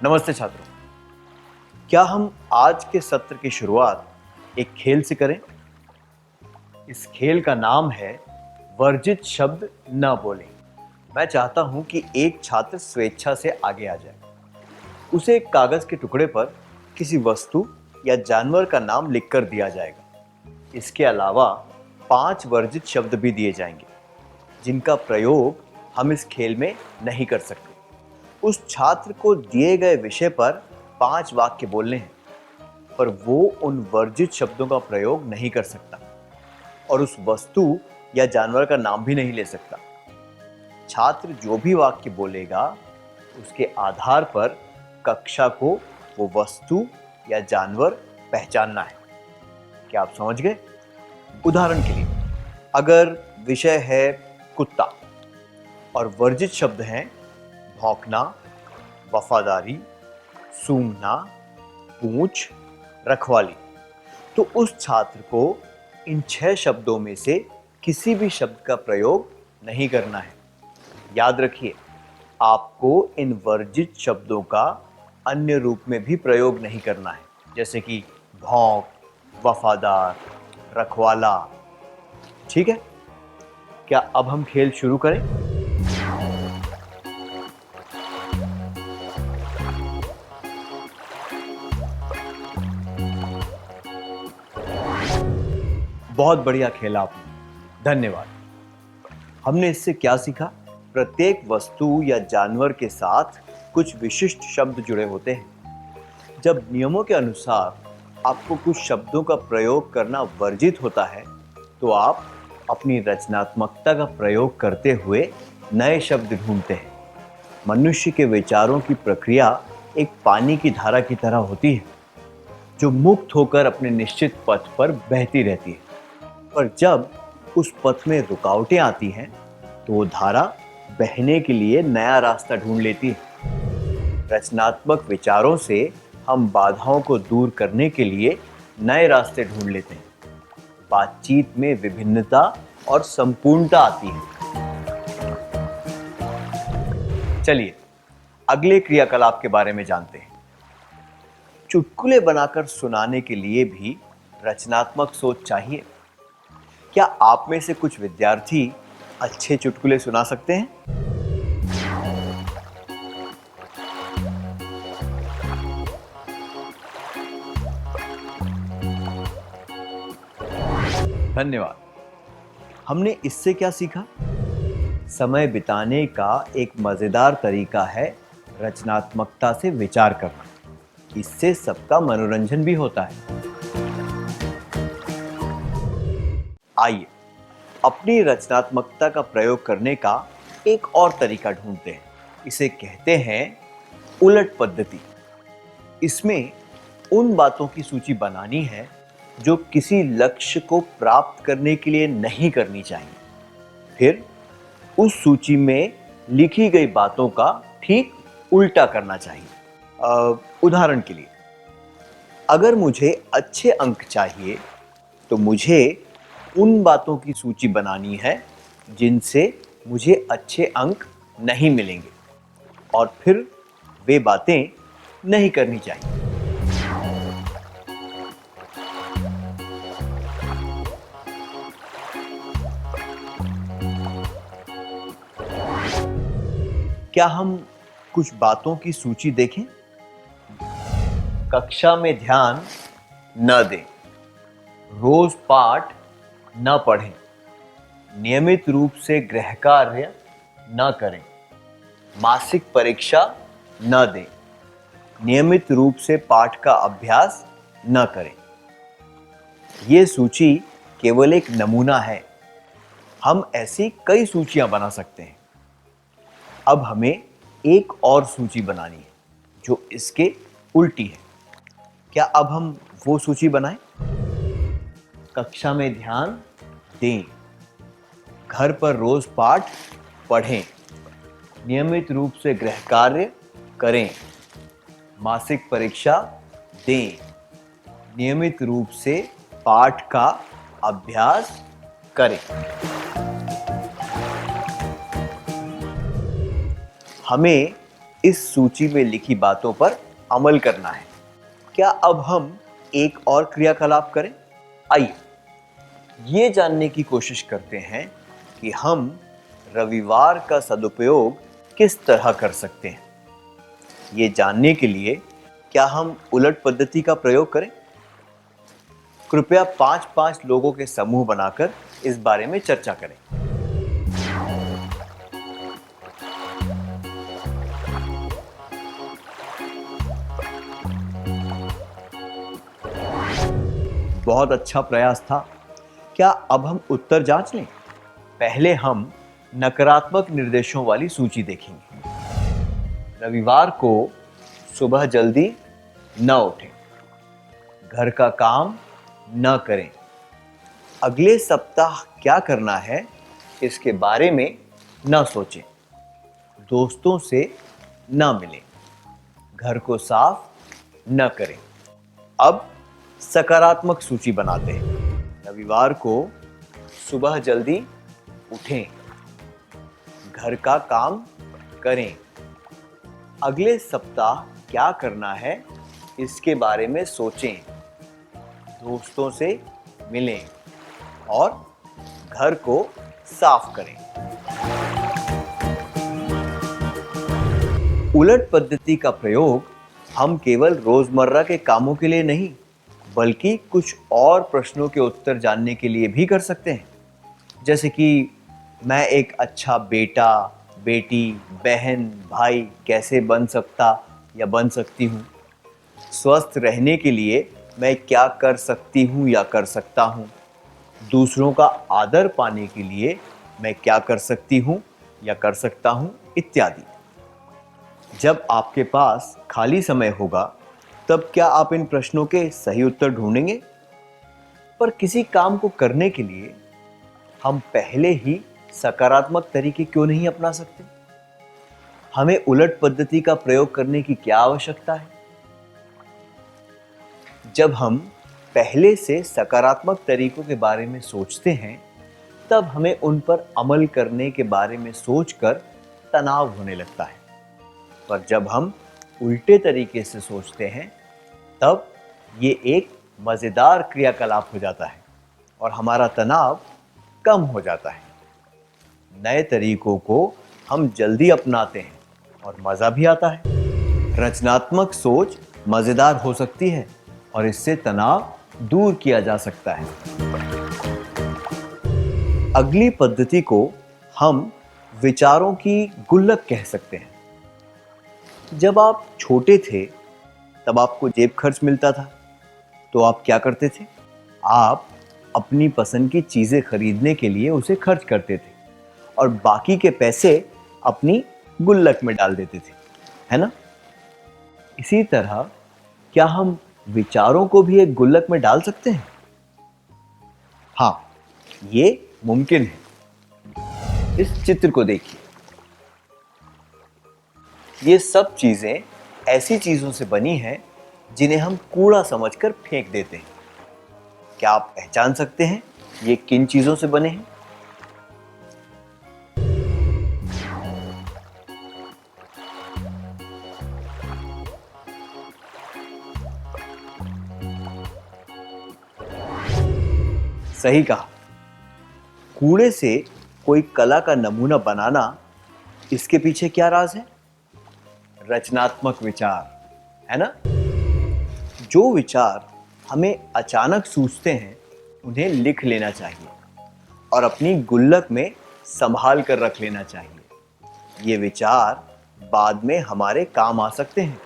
नमस्ते छात्रों। क्या हम आज के सत्र की शुरुआत एक खेल से करें? इस खेल का नाम है वर्जित शब्द न बोलें। मैं चाहता हूं कि एक छात्र स्वेच्छा से आगे आ जाए। उसे एक कागज के टुकड़े पर किसी वस्तु या जानवर का नाम लिखकर दिया जाएगा। इसके अलावा 5 वर्जित शब्द भी दिए जाएंगे जिनका प्रयोग हम इस खेल में नहीं कर सकते। उस छात्र को दिए गए विषय पर 5 वाक्य बोलने हैं, पर वो उन वर्जित शब्दों का प्रयोग नहीं कर सकता और उस वस्तु या जानवर का नाम भी नहीं ले सकता। छात्र जो भी वाक्य बोलेगा, उसके आधार पर कक्षा को वो वस्तु या जानवर पहचानना है। क्या आप समझ गए? उदाहरण के लिए, अगर विषय है कुत्ता और वर्जित शब्द हैं भौंकना, वफादारी, सूंघना, पूंछ, रखवाली, तो उस छात्र को इन 6 शब्दों में से किसी भी शब्द का प्रयोग नहीं करना है। याद रखिए, आपको इन वर्जित शब्दों का अन्य रूप में भी प्रयोग नहीं करना है, जैसे कि भौंक, वफादार, रखवाला। ठीक है? क्या अब हम खेल शुरू करें? बहुत बढ़िया खेला आपने, धन्यवाद। हमने इससे क्या सीखा? प्रत्येक वस्तु या जानवर के साथ कुछ विशिष्ट शब्द जुड़े होते हैं। जब नियमों के अनुसार आपको कुछ शब्दों का प्रयोग करना वर्जित होता है, तो आप अपनी रचनात्मकता का प्रयोग करते हुए नए शब्द ढूंढते हैं। मनुष्य के विचारों की प्रक्रिया एक पानी की धारा की तरह होती है, जो मुक्त होकर अपने निश्चित पथ पर बहती रहती है। पर जब उस पथ में रुकावटें आती हैं, तो वो धारा बहने के लिए नया रास्ता ढूंढ लेती है। रचनात्मक विचारों से हम बाधाओं को दूर करने के लिए नए रास्ते ढूंढ लेते हैं। बातचीत में विभिन्नता और संपूर्णता आती है। चलिए अगले क्रियाकलाप के बारे में जानते हैं। चुटकुले बनाकर सुनाने के लिए भी रचनात्मक सोच चाहिए। क्या आप में से कुछ विद्यार्थी अच्छे चुटकुले सुना सकते हैं? धन्यवाद। हमने इससे क्या सीखा? समय बिताने का एक मजेदार तरीका है रचनात्मकता से विचार करना। इससे सबका मनोरंजन भी होता है। आइए अपनी रचनात्मकता का प्रयोग करने का एक और तरीका ढूंढते हैं। इसे कहते हैं उलट पद्धति। इसमें उन बातों की सूची बनानी है जो किसी लक्ष्य को प्राप्त करने के लिए नहीं करनी चाहिए। फिर उस सूची में लिखी गई बातों का ठीक उल्टा करना चाहिए। उदाहरण के लिए, अगर मुझे अच्छे अंक चाहिए, तो मुझे उन बातों की सूची बनानी है जिनसे मुझे अच्छे अंक नहीं मिलेंगे, और फिर वे बातें नहीं करनी चाहिए। क्या हम कुछ बातों की सूची देखें? कक्षा में ध्यान न दें, रोज पाठ न पढ़ें, नियमित रूप से गृह कार्य न करें, मासिक परीक्षा न दें, नियमित रूप से पाठ का अभ्यास न करें। ये सूची केवल एक नमूना है। हम ऐसी कई सूचियां बना सकते हैं। अब हमें एक और सूची बनानी है जो इसके उल्टी है। क्या अब हम वो सूची बनाएं? कक्षा में ध्यान दें, घर पर रोज पाठ पढ़ें, नियमित रूप से गृह कार्य करें, मासिक परीक्षा दें, नियमित रूप से पाठ का अभ्यास करें। हमें इस सूची में लिखी बातों पर अमल करना है। क्या अब हम एक और क्रियाकलाप करें? आइए ये जानने की कोशिश करते हैं कि हम रविवार का सदुपयोग किस तरह कर सकते हैं। ये जानने के लिए क्या हम उलट पद्धति का प्रयोग करें? कृपया 5-5 लोगों के समूह बनाकर इस बारे में चर्चा करें। बहुत अच्छा प्रयास था। क्या अब हम उत्तर जांच लें? पहले हम नकारात्मक निर्देशों वाली सूची देखेंगे। रविवार को सुबह जल्दी न उठें, घर का काम न करें, अगले सप्ताह क्या करना है इसके बारे में न सोचें, दोस्तों से न मिलें, घर को साफ न करें। अब सकारात्मक सूची बनाते हैं। रविवार को सुबह जल्दी उठें, घर का काम करें, अगले सप्ताह क्या करना है इसके बारे में सोचें, दोस्तों से मिलें और घर को साफ करें। उलट पद्धति का प्रयोग हम केवल रोजमर्रा के कामों के लिए नहीं, बल्कि कुछ और प्रश्नों के उत्तर जानने के लिए भी कर सकते हैं। जैसे कि मैं एक अच्छा बेटा, बेटी, बहन, भाई कैसे बन सकता या बन सकती हूँ? स्वस्थ रहने के लिए मैं क्या कर सकती हूँ या कर सकता हूँ? दूसरों का आदर पाने के लिए मैं क्या कर सकती हूँ या कर सकता हूँ, इत्यादि। जब आपके पास खाली समय होगा, तब क्या आप इन प्रश्नों के सही उत्तर ढूंढेंगे? पर किसी काम को करने के लिए हम पहले ही सकारात्मक तरीके क्यों नहीं अपना सकते? हमें उलट पद्धति का प्रयोग करने की क्या आवश्यकता है? जब हम पहले से सकारात्मक तरीकों के बारे में सोचते हैं, तब हमें उन पर अमल करने के बारे में सोचकर तनाव होने लगता है। पर जब हम उल्टे तरीके से सोचते हैं, तब ये एक मजेदार क्रियाकलाप हो जाता है और हमारा तनाव कम हो जाता है। नए तरीकों को हम जल्दी अपनाते हैं और मजा भी आता है। रचनात्मक सोच मजेदार हो सकती है और इससे तनाव दूर किया जा सकता है। अगली पद्धति को हम विचारों की गुल्लक कह सकते हैं। जब आप छोटे थे, तब आपको जेब खर्च मिलता था, तो आप क्या करते थे? आप अपनी पसंद की चीजें खरीदने के लिए उसे खर्च करते थे और बाकी के पैसे अपनी गुल्लक में डाल देते थे, है ना? इसी तरह क्या हम विचारों को भी एक गुल्लक में डाल सकते हैं? हाँ, ये मुमकिन है। इस चित्र को देखिए। ये सब चीजें ऐसी चीजों से बनी हैं जिन्हें हम कूड़ा समझकर फेंक देते हैं। क्या आप पहचान सकते हैं ये किन चीजों से बने हैं? सही कहा। कूड़े से कोई कला का नमूना बनाना, इसके पीछे क्या राज है? रचनात्मक विचार, है ना? जो विचार हमें अचानक सूझते हैं, उन्हें लिख लेना चाहिए और अपनी गुल्लक में संभाल कर रख लेना चाहिए। ये विचार बाद में हमारे काम आ सकते हैं।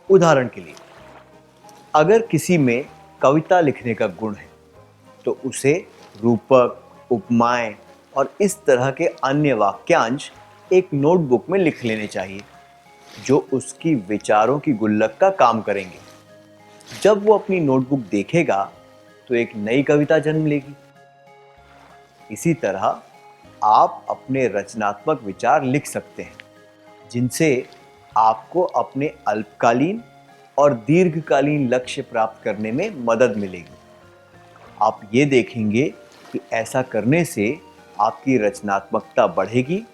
उदाहरण के लिए, अगर किसी में कविता लिखने का गुण है, तो उसे रूपक, उपमाएं और इस तरह के अन्य वाक्यांश एक नोटबुक में लिख लेने चाहिए, जो उसकी विचारों की गुल्लक का काम करेंगे। जब वो अपनी नोटबुक देखेगा, तो एक नई कविता जन्म लेगी। इसी तरह आप अपने रचनात्मक विचार लिख सकते हैं, जिनसे आपको अपने अल्पकालीन और दीर्घकालीन लक्ष्य प्राप्त करने में मदद मिलेगी। आप ये देखेंगे कि ऐसा करने से आपकी रचनात्मकता बढ़ेगी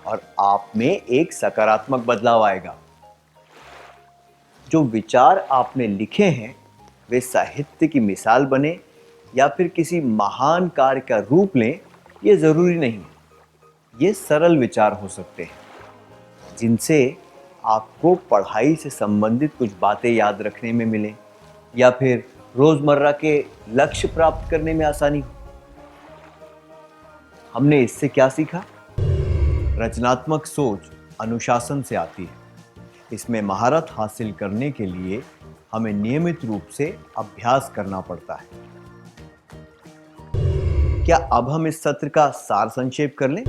और आप में एक सकारात्मक बदलाव आएगा। जो विचार आपने लिखे हैं वे साहित्य की मिसाल बने या फिर किसी महान कार्य का रूप लें, ये जरूरी नहीं है। ये सरल विचार हो सकते हैं जिनसे आपको पढ़ाई से संबंधित कुछ बातें याद रखने में मिले या फिर रोजमर्रा के लक्ष्य प्राप्त करने में आसानी हो। हमने इससे क्या सीखा? रचनात्मक सोच अनुशासन से आती है। इसमें महारत हासिल करने के लिए हमें नियमित रूप से अभ्यास करना पड़ता है। क्या अब हम इस सत्र का सार संक्षेप कर लें?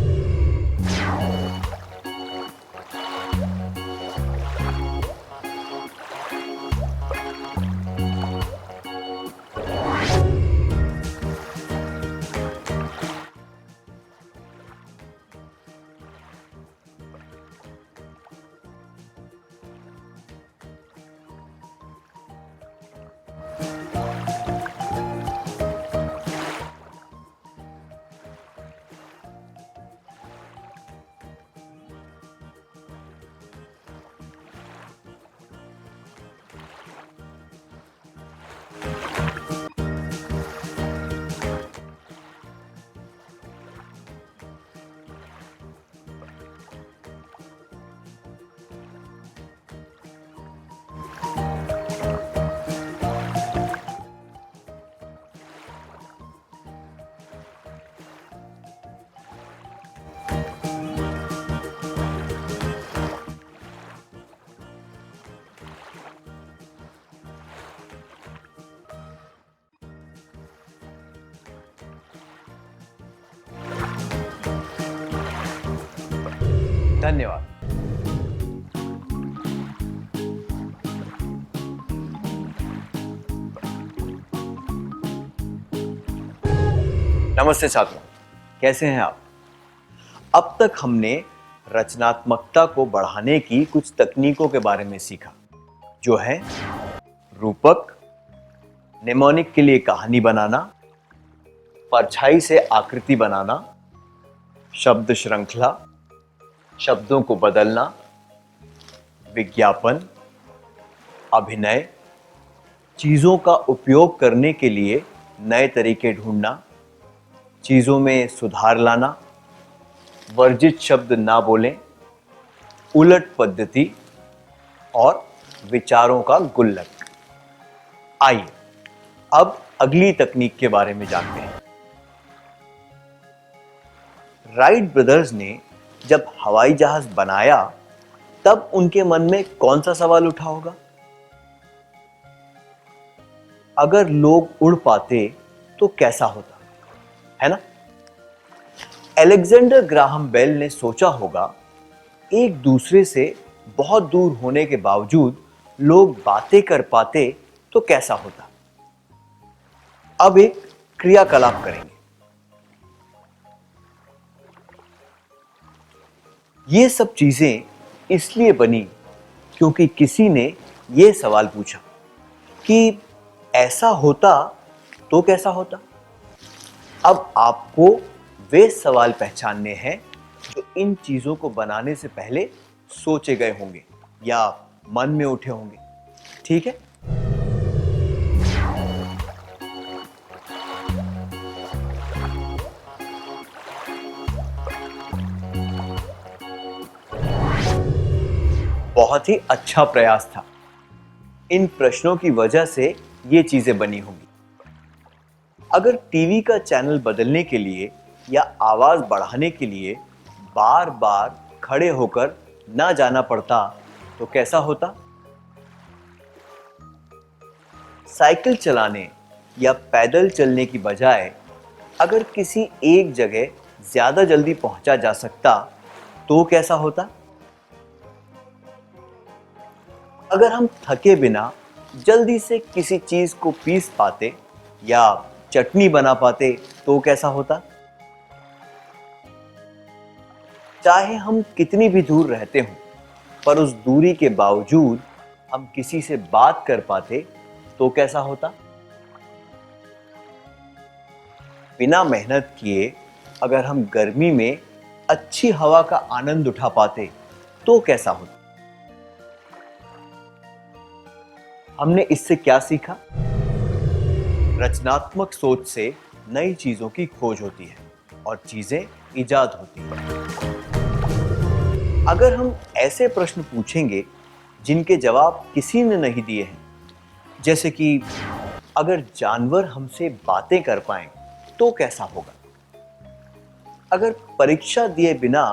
धन्यवाद। नमस्ते छात्रों, कैसे हैं आप? अब तक हमने रचनात्मकता को बढ़ाने की कुछ तकनीकों के बारे में सीखा, जो है रूपक, निमोनिक के लिए कहानी बनाना, परछाई से आकृति बनाना, शब्द श्रृंखला, शब्दों को बदलना, विज्ञापन, अभिनय, चीजों का उपयोग करने के लिए नए तरीके ढूंढना, चीजों में सुधार लाना, वर्जित शब्द ना बोलें, उलट पद्धति और विचारों का गुल्लक। आइए अब अगली तकनीक के बारे में जानते हैं। राइट ब्रदर्स ने जब हवाई जहाज बनाया तब उनके मन में कौन सा सवाल उठा होगा? अगर लोग उड़ पाते तो कैसा होता, है ना? अलेक्जेंडर ग्राहम बेल ने सोचा होगा, एक दूसरे से बहुत दूर होने के बावजूद लोग बातें कर पाते तो कैसा होता। अब एक क्रियाकलाप करेंगे। ये सब चीजें इसलिए बनी क्योंकि किसी ने यह सवाल पूछा कि ऐसा होता तो कैसा होता। अब आपको वे सवाल पहचानने हैं जो इन चीजों को बनाने से पहले सोचे गए होंगे या मन में उठे होंगे। ठीक है? बहुत ही अच्छा प्रयास था। इन प्रश्नों की वजह से ये चीजें बनी होंगी। अगर टीवी का चैनल बदलने के लिए या आवाज बढ़ाने के लिए बार बार खड़े होकर ना जाना पड़ता तो कैसा होता? साइकिल चलाने या पैदल चलने की बजाय अगर किसी एक जगह ज्यादा जल्दी पहुंचा जा सकता तो कैसा होता? अगर हम थके बिना जल्दी से किसी चीज को पीस पाते या चटनी बना पाते तो कैसा होता? चाहे हम कितनी भी दूर रहते हों, पर उस दूरी के बावजूद हम किसी से बात कर पाते तो कैसा होता? बिना मेहनत किए अगर हम गर्मी में अच्छी हवा का आनंद उठा पाते तो कैसा होता। हमने इससे क्या सीखा? रचनात्मक सोच से नई चीजों की खोज होती है और चीजें इजाद होती हैं। अगर हम ऐसे प्रश्न पूछेंगे जिनके जवाब किसी ने नहीं दिए हैं, जैसे कि अगर जानवर हमसे बातें कर पाएं तो कैसा होगा? अगर परीक्षा दिए बिना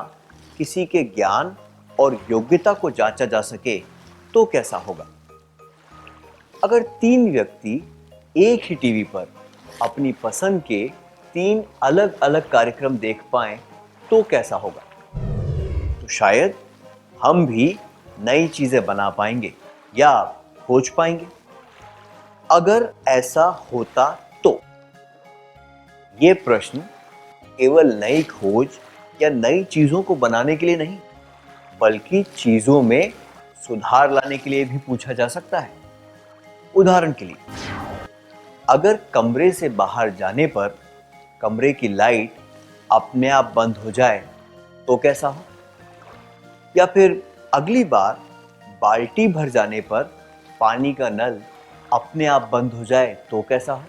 किसी के ज्ञान और योग्यता को जांचा जा सके तो कैसा होगा? अगर तीन व्यक्ति एक ही टीवी पर अपनी पसंद के तीन अलग अलग कार्यक्रम देख पाएं तो कैसा होगा? तो शायद हम भी नई चीजें बना पाएंगे या खोज पाएंगे। अगर ऐसा होता तो ये प्रश्न केवल नई खोज या नई चीजों को बनाने के लिए नहीं, बल्कि चीजों में सुधार लाने के लिए भी पूछा जा सकता है। उदाहरण के लिए, अगर कमरे से बाहर जाने पर कमरे की लाइट अपने आप बंद हो जाए तो कैसा हो? या फिर अगली बार बाल्टी भर जाने पर पानी का नल अपने आप बंद हो जाए तो कैसा हो?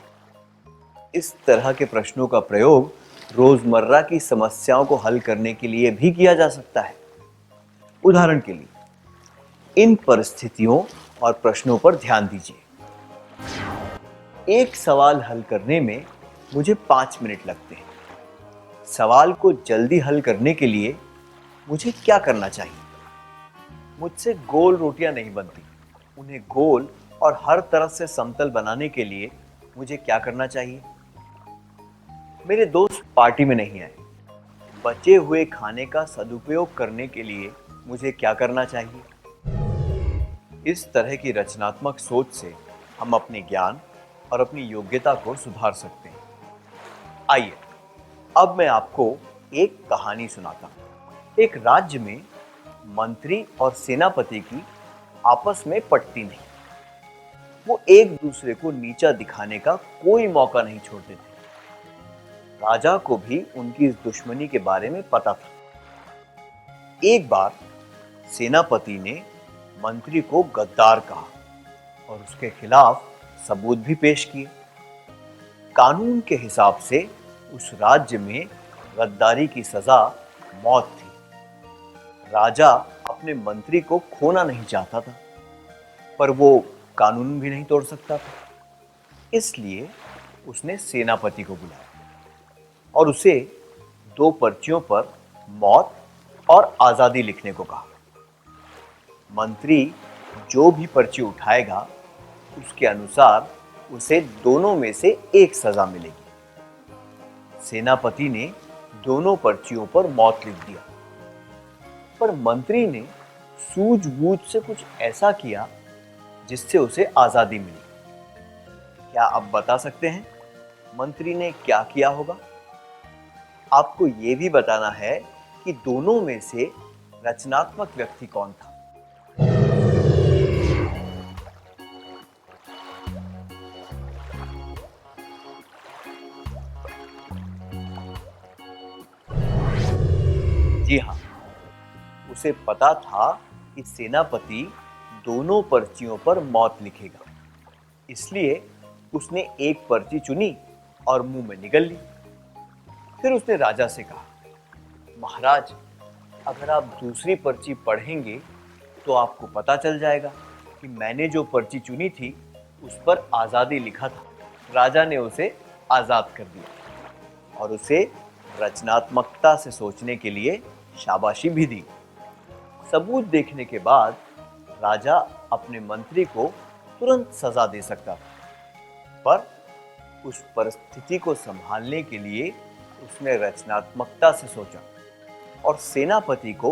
इस तरह के प्रश्नों का प्रयोग रोजमर्रा की समस्याओं को हल करने के लिए भी किया जा सकता है। उदाहरण के लिए, इन परिस्थितियों और प्रश्नों पर ध्यान दीजिए। एक सवाल हल करने में मुझे 5 मिनट लगते हैं। सवाल को जल्दी हल करने के लिए मुझे क्या करना चाहिए? मुझसे गोल रोटियां नहीं बनती। उन्हें गोल और हर तरफ से समतल बनाने के लिए मुझे क्या करना चाहिए? मेरे दोस्त पार्टी में नहीं आए। बचे हुए खाने का सदुपयोग करने के लिए मुझे क्या करना चाहिए? इस तरह की रचनात्मक सोच से हम अपने ज्ञान और अपनी योग्यता को सुधार सकते हैं। आइए, अब मैं आपको एक कहानी सुनाता हूँ। एक राज्य में मंत्री और सेनापति की आपस में पटती नहीं। वो एक दूसरे को नीचा दिखाने का कोई मौका नहीं छोड़ते थे। राजा को भी उनकी इस दुश्मनी के बारे में पता था। एक बार सेनापति ने मंत्री को गद्दार कहा और उसके खिलाफ सबूत भी पेश किए। कानून के हिसाब से उस राज्य में गद्दारी की सजा मौत थी। राजा अपने मंत्री को खोना नहीं चाहता था, पर वो कानून भी नहीं तोड़ सकता था। इसलिए उसने सेनापति को बुलाया और उसे 2 पर्चियों पर मौत और आजादी लिखने को कहा। मंत्री जो भी पर्ची उठाएगा उसके अनुसार उसे दोनों में से एक सजा मिलेगी। सेनापति ने दोनों पर्चियों पर मौत लिख दिया, पर मंत्री ने सूझबूझ से कुछ ऐसा किया जिससे उसे आजादी मिली। क्या आप बता सकते हैं मंत्री ने क्या किया होगा? आपको यह भी बताना है कि दोनों में से रचनात्मक व्यक्ति कौन था। जी हाँ, उसे पता था कि सेनापति दोनों पर्चियों पर मौत लिखेगा, इसलिए उसने एक पर्ची चुनी और मुंह में निगल ली। फिर उसने राजा से कहा, महाराज, अगर आप दूसरी पर्ची पढ़ेंगे तो आपको पता चल जाएगा कि मैंने जो पर्ची चुनी थी उस पर आजादी लिखा था। राजा ने उसे आजाद कर दिया और उसे रचनात्मकता से सोचने के लिए शाबाशी भी दी। सबूत देखने के बाद राजा अपने मंत्री को तुरंत सजा दे सकता था, पर उस परिस्थिति को संभालने के लिए उसने रचनात्मकता से सोचा और सेनापति को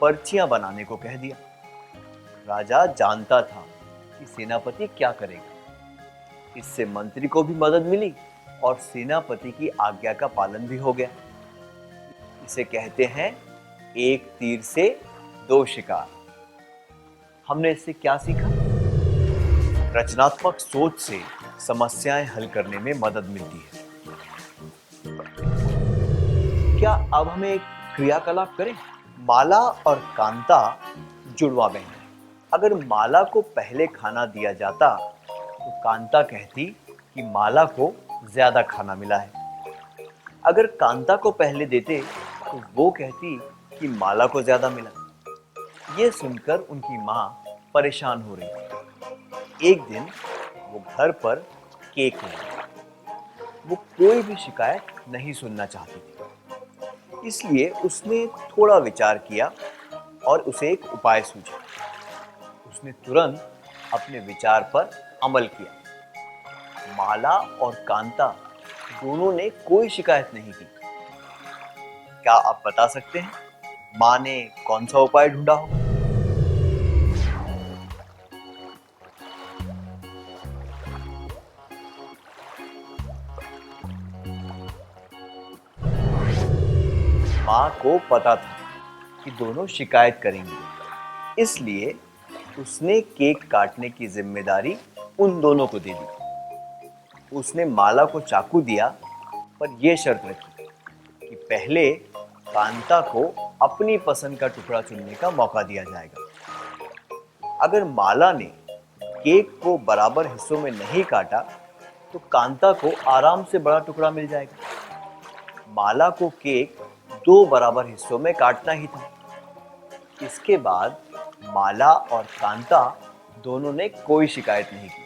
पर्चियां बनाने को कह दिया। राजा जानता था कि सेनापति क्या करेगा। इससे मंत्री को भी मदद मिली और सेनापति की आज्ञा का पालन भी हो गया। इसे कहते हैं एक तीर से 2 शिकार। हमने इससे क्या सीखा? रचनात्मक सोच से समस्याएं हल करने में मदद मिलती है। क्या अब हमें एक क्रियाकलाप करें। माला और कांता जुड़वा बहन हैं। अगर माला को पहले खाना दिया जाता तो कांता कहती कि माला को ज्यादा खाना मिला है। अगर कांता को पहले देते तो वो कहती कि माला को ज्यादा मिला। ये सुनकर उनकी माँ परेशान हो रही थी। एक दिन वो घर पर केक लाई। वो कोई भी शिकायत नहीं सुनना चाहती थी, इसलिए उसने थोड़ा विचार किया और उसे एक उपाय सूझा। उसने तुरंत अपने विचार पर अमल किया। माला और कांता दोनों ने कोई शिकायत नहीं की। क्या आप बता सकते हैं माँ ने कौन सा उपाय ढूंढा होगा? माँ को पता था कि दोनों शिकायत करेंगे, इसलिए उसने केक काटने की जिम्मेदारी उन दोनों को दे दी। उसने माला को चाकू दिया, पर यह शर्त रखी कि पहले कांता को अपनी पसंद का टुकड़ा चुनने का मौका दिया जाएगा। अगर माला ने केक को बराबर हिस्सों में नहीं काटा तो कांता को आराम से बड़ा टुकड़ा मिल जाएगा। माला को केक दो बराबर हिस्सों में काटना ही था। इसके बाद माला और कांता दोनों ने कोई शिकायत नहीं की,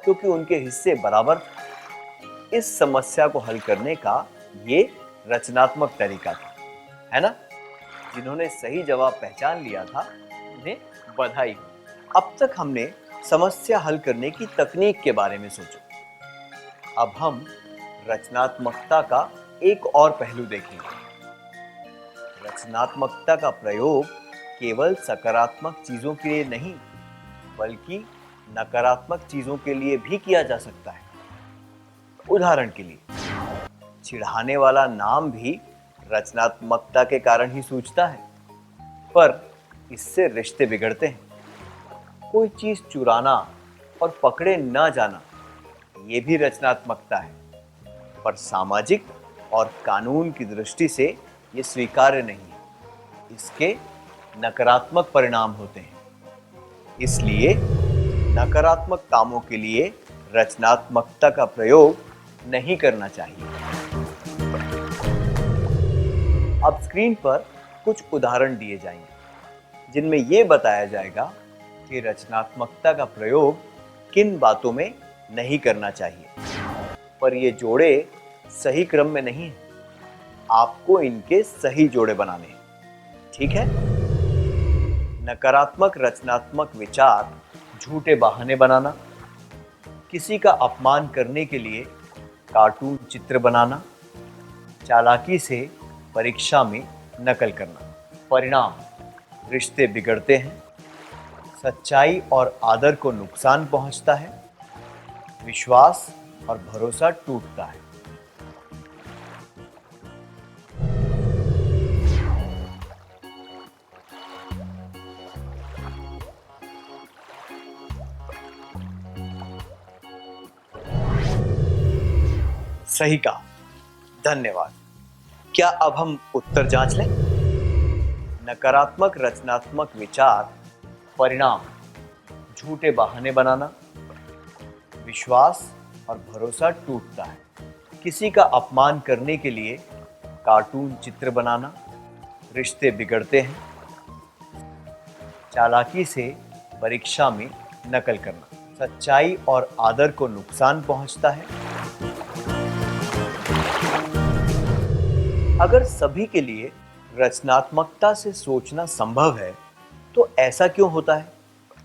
क्योंकि उनके हिस्से बराबर थे। इस समस्या को हल करने का ये रचनात्मक तरीका था, है ना? जिन्होंने सही जवाब पहचान लिया था उन्हें बधाई हो। अब तक हमने समस्या हल करने की तकनीक के बारे में सोचा। अब हम रचनात्मकता का एक और पहलू देखेंगे। रचनात्मकता का प्रयोग केवल सकारात्मक चीजों के लिए नहीं, बल्कि नकारात्मक चीजों के लिए भी किया जा सकता है। उदाहरण के लिए, चिढ़ाने वाला नाम भी रचनात्मकता के कारण ही सूझता है, पर इससे रिश्ते बिगड़ते हैं। कोई चीज चुराना और पकड़े न जाना, ये भी रचनात्मकता है, पर सामाजिक और कानून की दृष्टि से ये स्वीकार्य नहीं है। इसके नकारात्मक परिणाम होते हैं। इसलिए नकारात्मक कामों के लिए रचनात्मकता का प्रयोग नहीं करना चाहिए। अब स्क्रीन पर कुछ उदाहरण दिए जाएंगे, जिनमें यह बताया जाएगा कि रचनात्मकता का प्रयोग किन बातों में नहीं करना चाहिए। पर ये जोड़े सही क्रम में नहीं है। आपको इनके सही जोड़े बनाने हैं, ठीक है? नकारात्मक रचनात्मक विचार: झूठे बहाने बनाना, किसी का अपमान करने के लिए कार्टून चित्र बनाना, चालाकी से परीक्षा में नकल करना। परिणाम: रिश्ते बिगड़ते हैं, सच्चाई और आदर को नुकसान पहुंचता है, विश्वास और भरोसा टूटता है। सही कहा, धन्यवाद। क्या अब हम उत्तर जांच लें? नकारात्मक रचनात्मक विचार: परिणाम, झूठे बहाने बनाना, विश्वास और भरोसा टूटता है, किसी का अपमान करने के लिए कार्टून चित्र बनाना, रिश्ते बिगड़ते हैं, चालाकी से परीक्षा में नकल करना, सच्चाई और आदर को नुकसान पहुंचता है। अगर सभी के लिए रचनात्मकता से सोचना संभव है, तो ऐसा क्यों होता है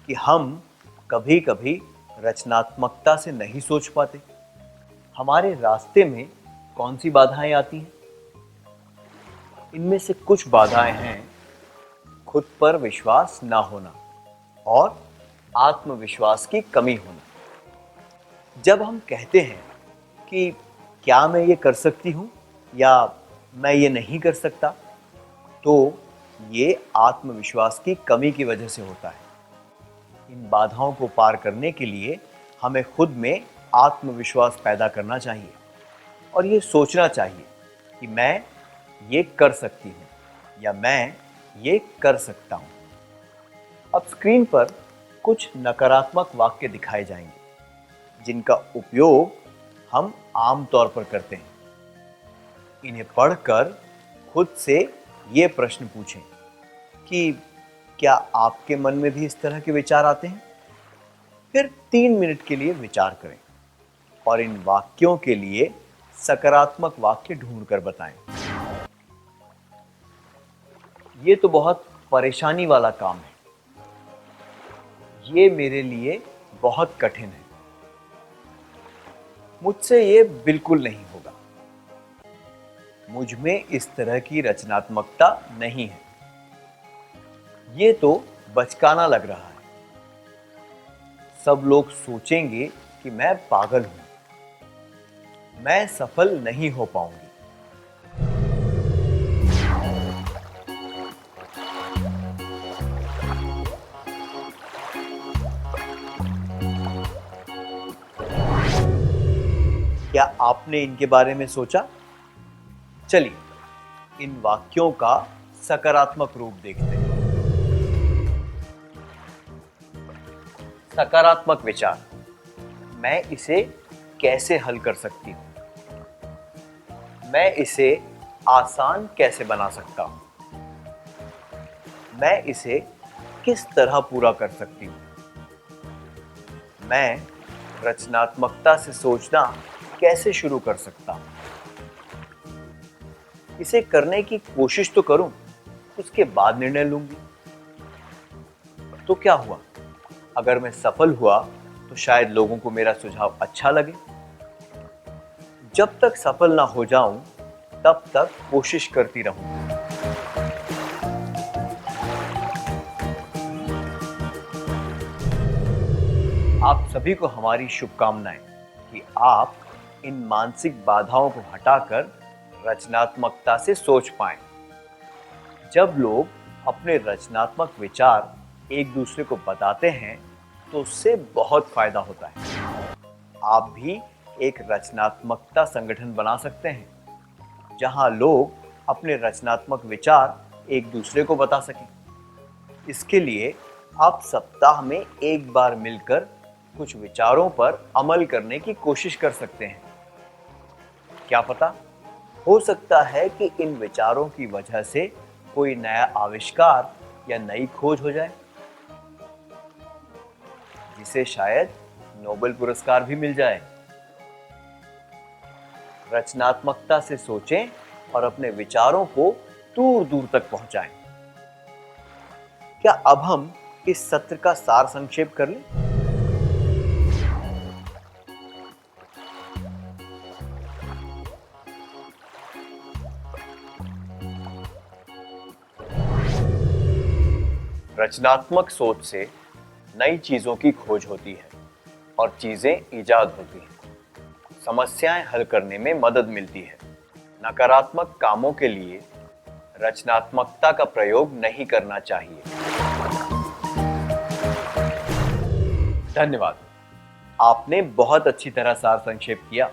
कि हम कभी-कभी रचनात्मकता से नहीं सोच पाते? हमारे रास्ते में कौन सी बाधाएं आती हैं? इनमें से कुछ बाधाएं हैं: खुद पर विश्वास ना होना और आत्मविश्वास की कमी होना। जब हम कहते हैं कि क्या मैं ये कर सकती हूँ या मैं ये नहीं कर सकता, तो ये आत्मविश्वास की कमी की वजह से होता है। इन बाधाओं को पार करने के लिए हमें खुद में आत्मविश्वास पैदा करना चाहिए और ये सोचना चाहिए कि मैं ये कर सकती हूँ। या मैं ये कर सकता हूं। अब स्क्रीन पर कुछ नकारात्मक वाक्य दिखाए जाएंगे जिनका उपयोग हम आम तौर पर करते हैं। इन्हें पढ़कर खुद से ये प्रश्न पूछें कि क्या आपके मन में भी इस तरह के विचार आते हैं? फिर 3 मिनट के लिए विचार करें और इन वाक्यों के लिए सकारात्मक वाक्य ढूंढकर बताएं। ये तो बहुत परेशानी वाला काम है। ये मेरे लिए बहुत कठिन है। मुझसे ये बिल्कुल नहीं होगा। मुझ में इस तरह की रचनात्मकता नहीं है। ये तो बचकाना लग रहा है। सब लोग सोचेंगे कि मैं पागल हूं। मैं सफल नहीं हो पाऊंगी। क्या आपने इनके बारे में सोचा? चलिए इन वाक्यों का सकारात्मक रूप देखते हैं। सकारात्मक विचार, मैं इसे कैसे हल कर सकती हूं? मैं इसे आसान कैसे बना सकता हूं? मैं इसे किस तरह पूरा कर सकती हूं? मैं रचनात्मकता से सोचना कैसे शुरू कर सकता हूं? इसे करने की कोशिश तो करूं, उसके बाद निर्णय लूंगी। तो क्या हुआ? अगर मैं सफल हुआ तो शायद लोगों को मेरा सुझाव अच्छा लगे। जब तक सफल ना हो जाऊं तब तक कोशिश करती रहूं। आप सभी को हमारी शुभकामनाएं कि आप इन मानसिक बाधाओं को हटाकर रचनात्मकता से सोच पाएं। जब लोग अपने रचनात्मक विचार एक दूसरे को बताते हैं तो उससे बहुत फायदा होता है। आप भी एक रचनात्मकता संगठन बना सकते हैं जहां लोग अपने रचनात्मक विचार एक दूसरे को बता सकें। इसके लिए आप सप्ताह में एक बार मिलकर कुछ विचारों पर अमल करने की कोशिश कर सकते हैं। क्या पता, हो सकता है कि इन विचारों की वजह से कोई नया आविष्कार या नई खोज हो जाए जिसे शायद नोबेल पुरस्कार भी मिल जाए। रचनात्मकता से सोचें और अपने विचारों को दूर दूर तक पहुंचाएं। क्या अब हम इस सत्र का सार संक्षेप कर लें? रचनात्मक सोच से नई चीजों की खोज होती है और चीजें इजाद होती हैं। समस्याएं हल करने में मदद मिलती है। नकारात्मक कामों के लिए रचनात्मकता का प्रयोग नहीं करना चाहिए। धन्यवाद। आपने बहुत अच्छी तरह सार संक्षेप किया।